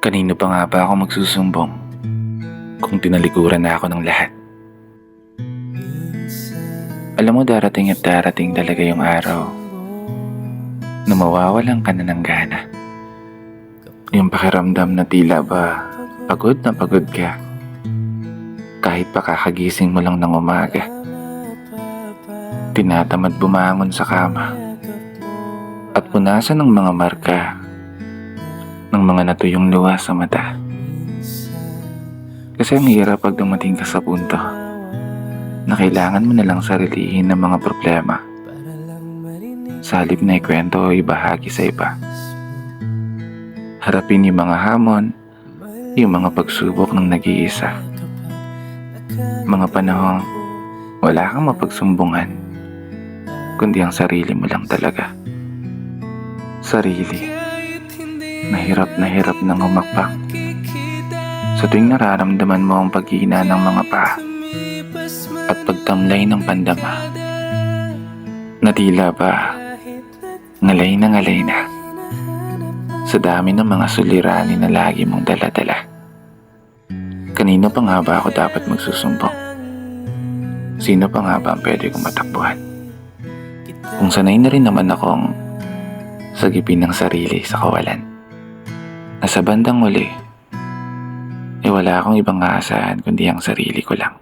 Kanino pa nga ba ako magsusumbong kung tinalikuran na ako ng lahat? Alam mo, darating at darating talaga yung araw na mawawalan ka na ng gana. Yung pakiramdam na tila ba pagod na pagod ka kahit pa kakagising mo lang ng umaga. Tinatamad bumangon sa kama at punasan ng mga marka ng mga natuyong luha sa mata. Kasi ang hirap pag dumating ka sa punto na kailangan mo na lang sarilihin ng mga problema sa halip na ikwento o ibahagi sa iba. Harapin yung mga hamon, yung mga pagsubok ng nag-iisa. Mga panahong wala kang mapagsumbungan, kundi ang sarili mo lang talaga. Sarili na hirap nang humakbang sa tuwing nararamdaman mo ang paghihina ng mga paa at pagtamlay ng pandama na tila ba ngalay na sa dami ng mga suliranin na lagi mong dala-dala. Kanino pa nga ba ako dapat magsusumbong? Sino pa nga ba ang pwede kong matakbuhan? Kung sanay na rin naman akong sagipin ng sarili sa kawalan, na sa bandang uli, wala akong ibang aasahan kundi ang sarili ko lang.